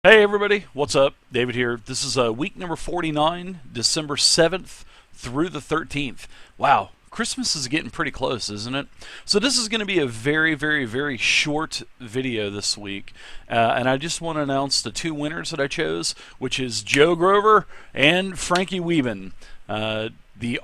Hey everybody, what's up? David here. This is week number 49, December 7th through the 13th. Wow, Christmas is getting pretty close, isn't it? So this is going to be a very short video this week. And I just want to announce the two winners that I chose, which is Joe Grover and Frankie Wieben. The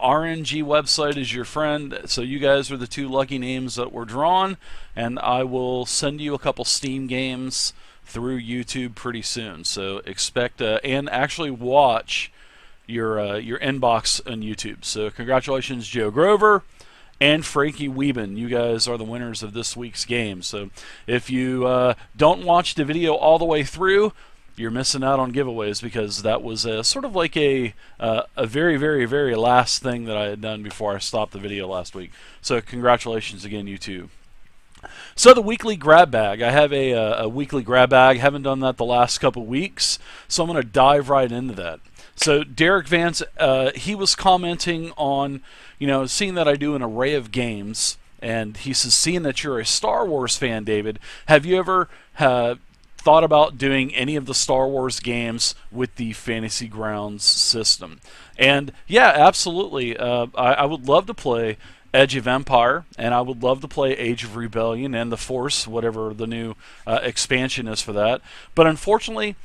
RNG website is your friend, so you guys are the two lucky names that were drawn, and I will send you a couple Steam games through YouTube pretty soon. So expect and actually watch your inbox on YouTube. So congratulations, Joe Grover and Frankie Wieben. You guys are the winners of this week's game. So if you don't watch the video all the way through, you're missing out on giveaways, because that was sort of like a very last thing that I had done before I stopped the video last week. So congratulations again, you two. So the weekly grab bag. I have a weekly grab bag. Haven't done that the last couple weeks, so I'm going to dive right into that. So Derek Vance, he was commenting on, seeing that I do an array of games, and he says, seeing that you're a Star Wars fan, David, have you ever thought about doing any of the Star Wars games with the Fantasy Grounds system? And yeah, absolutely. I would love to play Edge of Empire, and I would love to play Age of Rebellion and the Force, whatever the new expansion is for that. But unfortunately,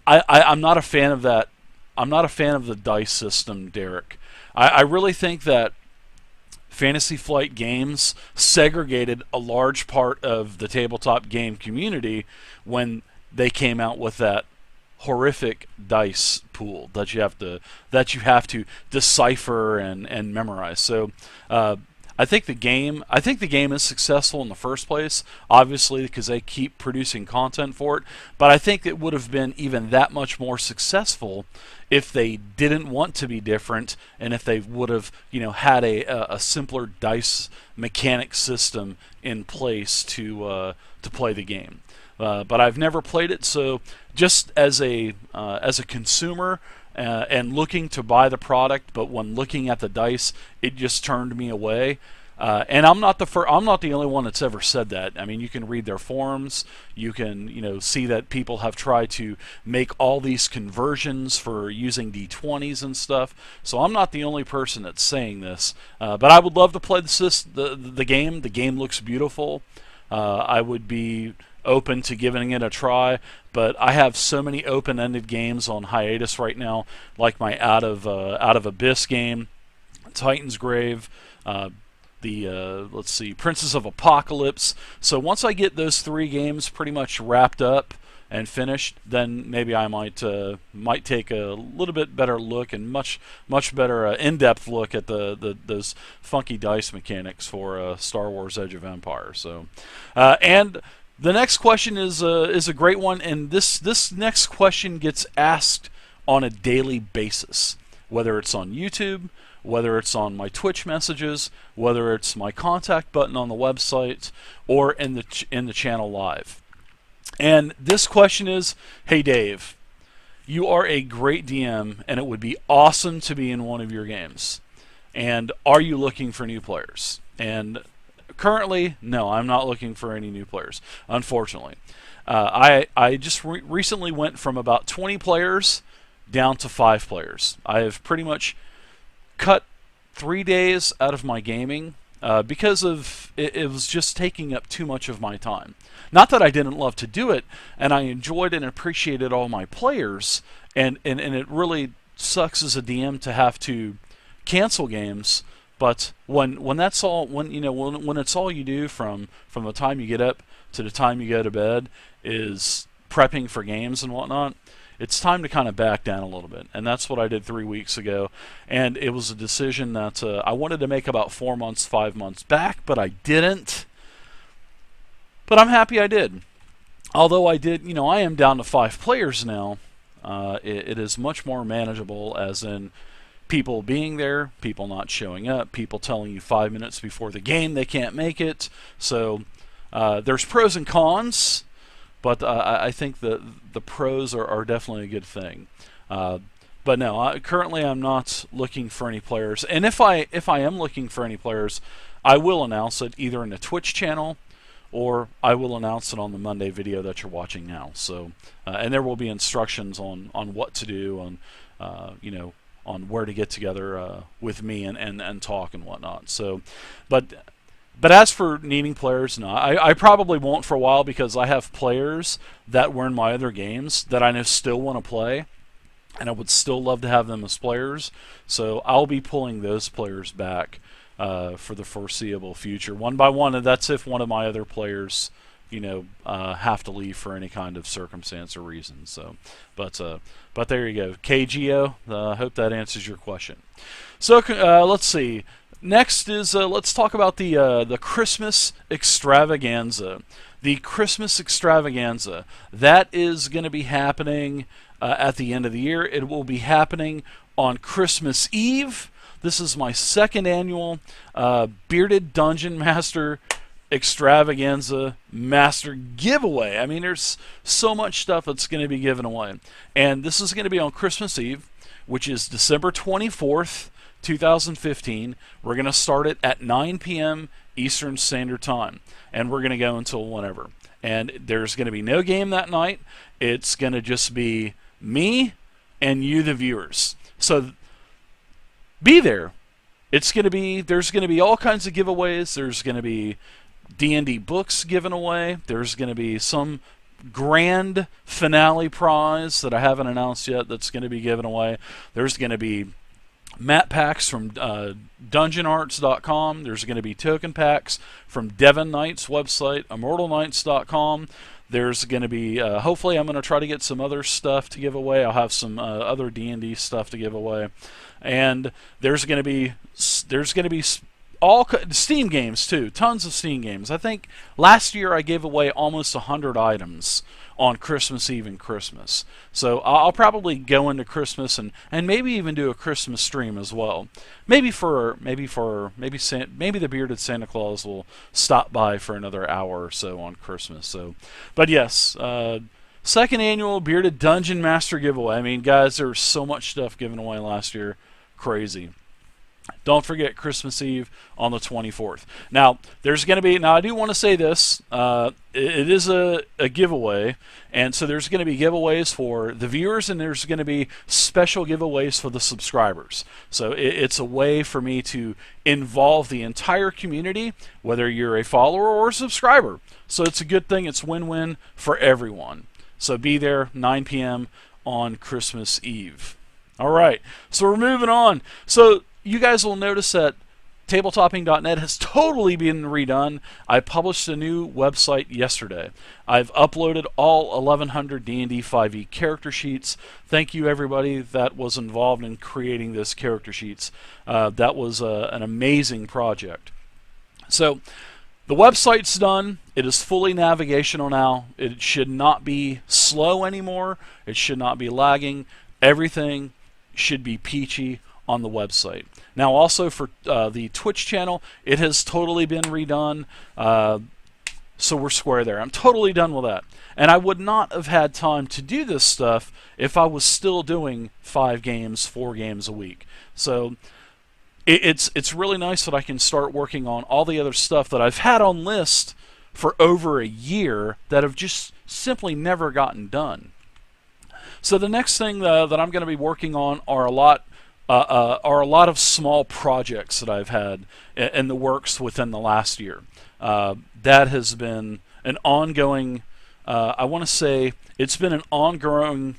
I'm not a fan of that. I'm not a fan of the dice system, Derek. I really think that Fantasy Flight Games segregated a large part of the tabletop game community when they came out with that horrific dice pool that you have to decipher and memorize. So I think the game is successful in the first place, obviously because they keep producing content for it. But I think it would have been even that much more successful if they didn't want to be different, and if they would have had a simpler dice mechanic system in place to play the game. But I've never played it, so just as a consumer and looking to buy the product, but when looking at the dice, it just turned me away. And I'm not the only one that's ever said that. I mean, you can read their forums. You can see that people have tried to make all these conversions for using D20s and stuff. So I'm not the only person that's saying this. But I would love to play the game. The game looks beautiful. I would be open to giving it a try, but I have so many open-ended games on hiatus right now, like my Out of Abyss game, Titan's Grave, let's see, Princess of Apocalypse. So once I get those three games pretty much wrapped up and finished, then maybe I might take a little bit better look and much better in-depth look at those funky dice mechanics for Star Wars Edge of Empire. So and the next question is a great one, and this next question gets asked on a daily basis, whether it's on YouTube, whether it's on my Twitch messages, whether it's my contact button on the website, or in the channel live. And this question is, hey Dave, you are a great DM, and it would be awesome to be in one of your games. And are you looking for new players? And currently, no, I'm not looking for any new players, unfortunately. I just recently went from about 20 players down to 5 players. I have pretty much cut 3 days out of my gaming because of it was just taking up too much of my time. Not that I didn't love to do it, and I enjoyed and appreciated all my players, and it really sucks as a DM to have to cancel games. But when that's all, when it's all you do from the time you get up to the time you go to bed is prepping for games and whatnot, it's time to kind of back down a little bit. And that's what I did 3 weeks ago. And it was a decision that I wanted to make about 4 months, 5 months back, but I didn't. But I'm happy I did. Although I did, I am down to 5 players now. It is much more manageable, as in people being there, people not showing up, people telling you 5 minutes before the game they can't make it. So there's pros and cons, but I think the pros are definitely a good thing. But no, currently I'm not looking for any players. And if I am looking for any players, I will announce it either in the Twitch channel or I will announce it on the Monday video that you're watching now. So, and there will be instructions on what to do, on you know, on where to get together with me and talk and whatnot. So, but as for needing players, no, I probably won't for a while, because I have players that were in my other games that I know still want to play, and I would still love to have them as players. So I'll be pulling those players back for the foreseeable future, one by one, and that's if one of my other players, you know, have to leave for any kind of circumstance or reason. So, but there you go, KGO. I hope that answers your question. So let's see. Next is let's talk about the Christmas Extravaganza. The Christmas Extravaganza, that is going to be happening at the end of the year. It will be happening on Christmas Eve. This is my second annual Bearded Dungeon Master Extravaganza Master Giveaway. I mean, there's so much stuff that's going to be given away. And this is going to be on Christmas Eve, which is December 24th, 2015. We're going to start it at 9 p.m. Eastern Standard Time, and we're going to go until whenever. And there's going to be no game that night. It's going to just be me and you, the viewers. So be there. It's going to be, there's going to be all kinds of giveaways. There's going to be D&D books given away. There's going to be some grand finale prize that I haven't announced yet that's going to be given away. There's going to be map packs from dungeonarts.com. There's going to be token packs from Devon Knight's website, immortalknights.com. There's going to be, hopefully I'm going to try to get some other stuff to give away. I'll have some other D&D stuff to give away. And there's going to be all Steam games too, tons of Steam games. I think last year I gave away almost 100 items on Christmas Eve and Christmas. So I'll probably go into Christmas and maybe even do a Christmas stream as well. Maybe the bearded Santa Claus will stop by for another hour or so on Christmas. So, but yes, second annual Bearded Dungeon Master giveaway. I mean, guys, there was so much stuff given away last year, crazy. Don't forget Christmas Eve on the 24th. Now, there's going to be, now I do want to say this, it is a giveaway, and so there's going to be giveaways for the viewers, and there's going to be special giveaways for the subscribers. So it's a way for me to involve the entire community, whether you're a follower or a subscriber. So it's a good thing, it's win-win for everyone. So be there, 9 p.m. on Christmas Eve. All right, so we're moving on. So you guys will notice that tabletoping.net has totally been redone. I published a new website yesterday. I've uploaded all 1100 D&D 5e character sheets. Thank you everybody that was involved in creating this character sheets. That was an amazing project. So the website's done. It is fully navigational now. It should not be slow anymore. It should not be lagging. Everything should be peachy on the website. Now also for the Twitch channel, it has totally been redone, so we're square there. I'm totally done with that. And I would not have had time to do this stuff if I was still doing 5 games, 4 games a week. So it's really nice that I can start working on all the other stuff that I've had on list for over a year that have just simply never gotten done. So the next thing that I'm going to be working on are a lot of small projects that I've had in the works within the last year. That has been an ongoing, I want to say it's been an ongoing,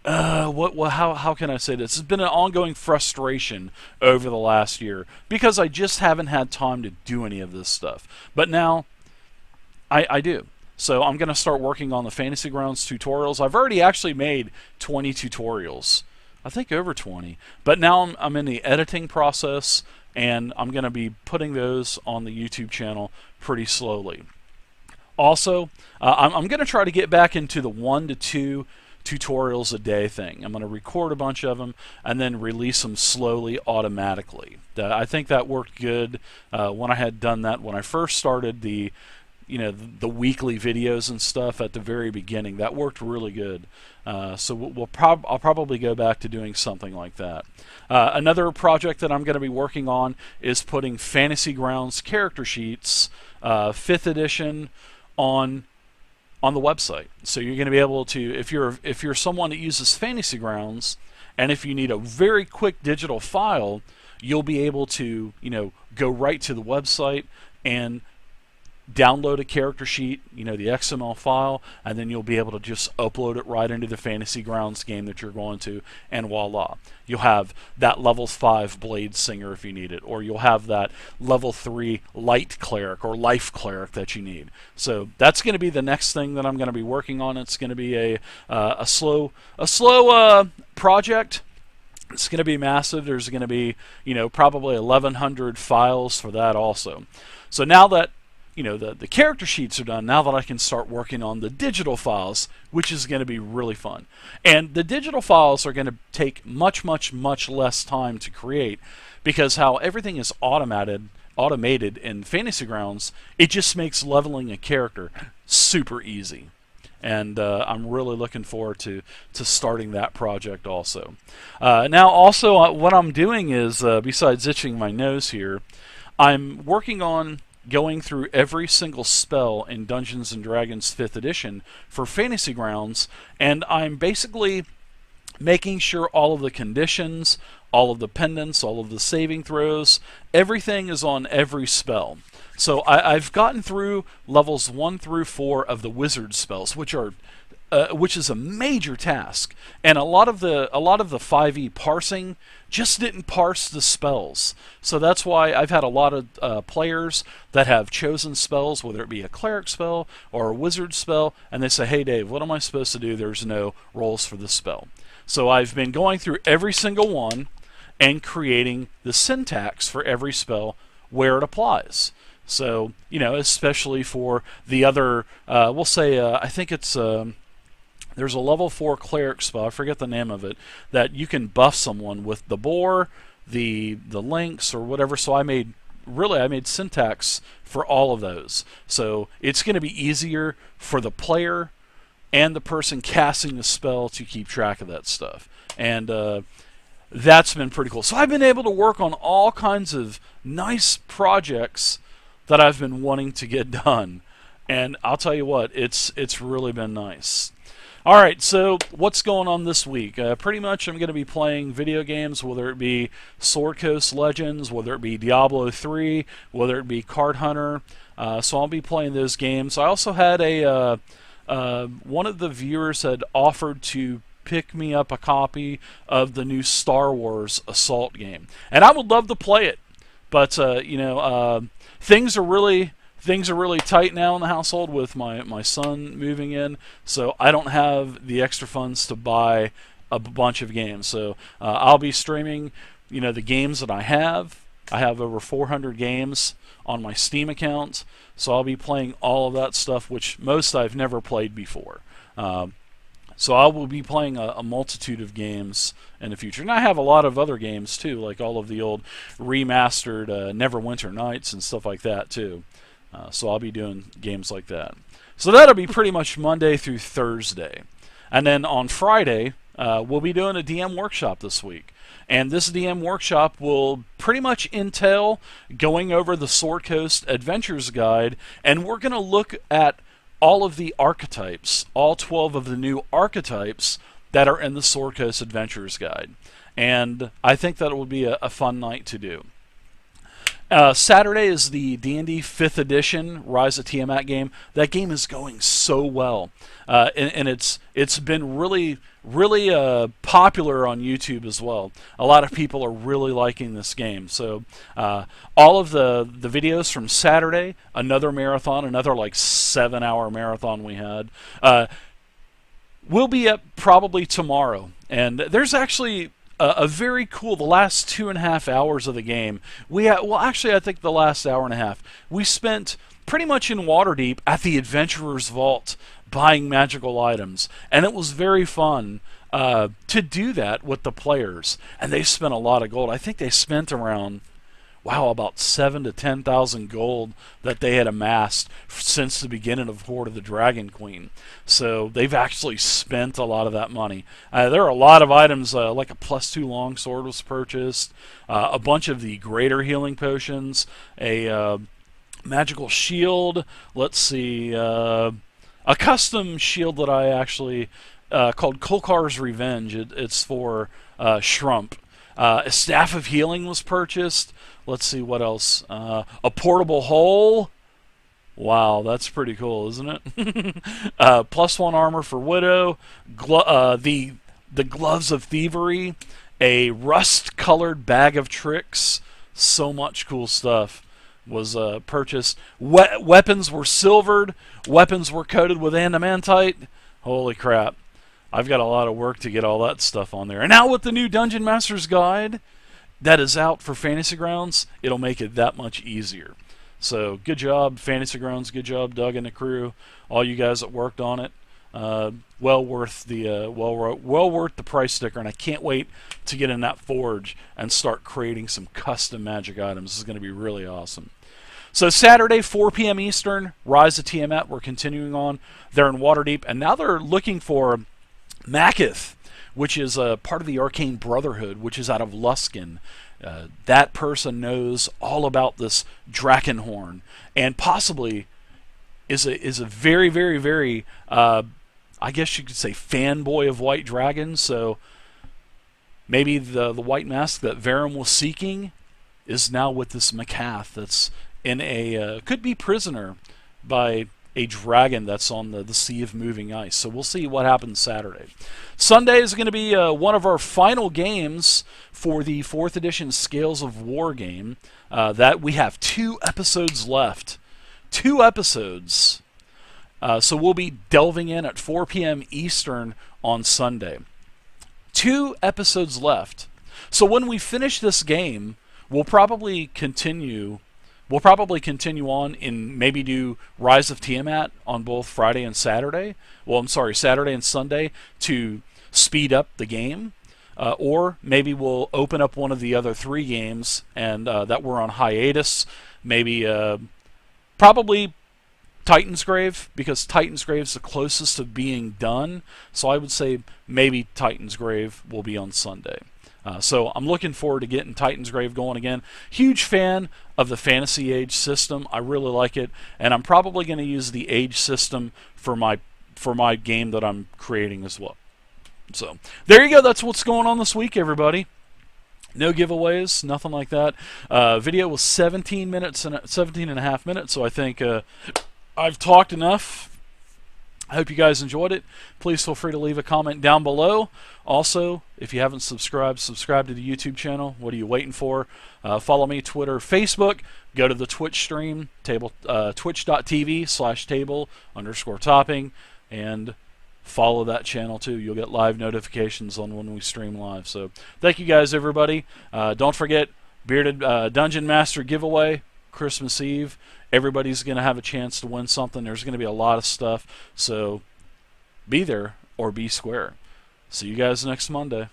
how can I say this? It's been an ongoing frustration over the last year because I just haven't had time to do any of this stuff. But now I do. So I'm going to start working on the Fantasy Grounds tutorials. I've already actually made 20 tutorials. I think over 20. But now I'm in the editing process, and I'm going to be putting those on the YouTube channel pretty slowly. Also, I'm going to try to get back into the 1 to 2 tutorials a day thing. I'm going to record a bunch of them and then release them slowly automatically. I think that worked good when I had done that when I first started the the weekly videos and stuff at the very beginning. That worked really good. So I'll probably go back to doing something like that. Another project that I'm going to be working on is putting Fantasy Grounds character sheets, 5th edition, on the website. So you're going to be able to, if you're someone that uses Fantasy Grounds, and if you need a very quick digital file, you'll be able to go right to the website and download a character sheet, the XML file, and then you'll be able to just upload it right into the Fantasy Grounds game that you're going to, and voila. You'll have that level 5 Blade Singer if you need it, or you'll have that level 3 Light Cleric or Life Cleric that you need. So that's going to be the next thing that I'm going to be working on. It's going to be a slow project. It's going to be massive. There's going to be probably 1,100 files for that also. So now that the character sheets are done, now that I can start working on the digital files, which is going to be really fun. And the digital files are going to take much less time to create, because how everything is automated in Fantasy Grounds, it just makes leveling a character super easy. And I'm really looking forward to starting that project also. Now also what I'm doing is, besides itching my nose here, I'm working on going through every single spell in Dungeons & Dragons 5th edition for Fantasy Grounds, and I'm basically making sure all of the conditions, all of the pendants, all of the saving throws, everything is on every spell. So I've gotten through levels 1 through 4 of the wizard spells, which is a major task, and a lot of the 5e parsing just didn't parse the spells. So that's why I've had a lot of players that have chosen spells, whether it be a cleric spell or a wizard spell, and they say, "Hey Dave, what am I supposed to do? There's no rolls for this spell." So I've been going through every single one and creating the syntax for every spell where it applies. So especially for the other, we'll say, I think it's there's a level 4 cleric spell, I forget the name of it, that you can buff someone with the boar, the lynx, or whatever. So I made syntax for all of those. So it's going to be easier for the player and the person casting the spell to keep track of that stuff. And that's been pretty cool. So I've been able to work on all kinds of nice projects that I've been wanting to get done. And I'll tell you what, it's really been nice. Alright, so what's going on this week? Pretty much I'm going to be playing video games, whether it be Sword Coast Legends, whether it be Diablo 3, whether it be Card Hunter. So I'll be playing those games. I also had one of the viewers had offered to pick me up a copy of the new Star Wars Assault game. And I would love to play it, but things are really tight now in the household with my son moving in, so I don't have the extra funds to buy a bunch of games. So I'll be streaming the games that I have. I have over 400 games on my Steam account, so I'll be playing all of that stuff, which most I've never played before. So I will be playing a multitude of games in the future. And I have a lot of other games too, like all of the old remastered Neverwinter Nights and stuff like that too. So I'll be doing games like that. So that'll be pretty much Monday through Thursday. And then on Friday, we'll be doing a DM workshop this week. And this DM workshop will pretty much entail going over the Sword Coast Adventures Guide, and we're going to look at all of the archetypes, all 12 of the new archetypes that are in the Sword Coast Adventures Guide. And I think that it will be a fun night to do. Saturday is the D&D 5th edition Rise of Tiamat game. That game is going so well, and it's been really popular on YouTube as well. A lot of people are really liking this game. So all of the videos from Saturday, another marathon, another like 7-hour marathon we had, will be up probably tomorrow. And there's actually a very cool, the last 2.5 hours of the game, actually I think the last hour and a half, we spent pretty much in Waterdeep at the Adventurer's Vault buying magical items, and it was very fun to do that with the players, and they spent a lot of gold. I think they spent around, wow, about 7 to 10,000 gold that they had amassed since the beginning of Horde of the Dragon Queen. So they've actually spent a lot of that money. There are a lot of items, like a +2 longsword was purchased, a bunch of the greater healing potions, a magical shield. Let's see, a custom shield that I actually called Kolkar's Revenge. It's for Shrump. A staff of healing was purchased. Let's see what else. A portable hole. Wow, that's pretty cool, isn't it? +1 armor for Widow. The gloves of thievery. A rust-colored bag of tricks. So much cool stuff was purchased. Weapons were silvered. Weapons were coated with adamantite. Holy crap. I've got a lot of work to get all that stuff on there. And now with the new Dungeon Master's Guide that is out for Fantasy Grounds, it'll make it that much easier. So good job, Fantasy Grounds. Good job, Doug and the crew. All you guys that worked on it. Well worth the price sticker, and I can't wait to get in that forge and start creating some custom magic items. This is going to be really awesome. So Saturday, 4 p.m. Eastern, Rise of Tiamat. We're continuing on. They're in Waterdeep, and now they're looking for Makith, which is a part of the Arcane Brotherhood, which is out of Luskan. That person knows all about this Drakenhorn, and possibly is a very, very, very, I guess you could say, fanboy of White Dragons. So maybe the white mask that Verum was seeking is now with this Makath that's in a could be prisoner by a dragon that's on the Sea of Moving Ice. So we'll see what happens Saturday. Sunday is going to be one of our final games for the 4th edition Scales of War game. That we have 2 episodes left. 2 episodes. So we'll be delving in at 4 p.m. Eastern on Sunday. 2 episodes left. So when we finish this game, we'll probably continue on and maybe do Rise of Tiamat on both Friday and Saturday. Well, I'm sorry, Saturday and Sunday to speed up the game. Or maybe we'll open up one of the other 3 games and that were on hiatus. Maybe probably Titan's Grave, because Titan's Grave is the closest to being done. So I would say maybe Titan's Grave will be on Sunday. So I'm looking forward to getting Titan's Grave going again. Huge fan of the Fantasy Age system. I really like it, and I'm probably going to use the Age system for my game that I'm creating as well. So there you go. That's what's going on this week, everybody. No giveaways, nothing like that. Video was 17 and a half minutes, so I think I've talked enough. I hope you guys enjoyed it. Please feel free to leave a comment down below. Also, if you haven't subscribed, subscribe to the YouTube channel. What are you waiting for? Follow me, Twitter, Facebook. Go to the Twitch stream, twitch.tv/table_topping, and follow that channel too. You'll get live notifications on when we stream live. So thank you guys, everybody. Don't forget, Bearded Dungeon Master giveaway, Christmas Eve. Everybody's going to have a chance to win something. There's going to be a lot of stuff. So be there or be square. See you guys next Monday.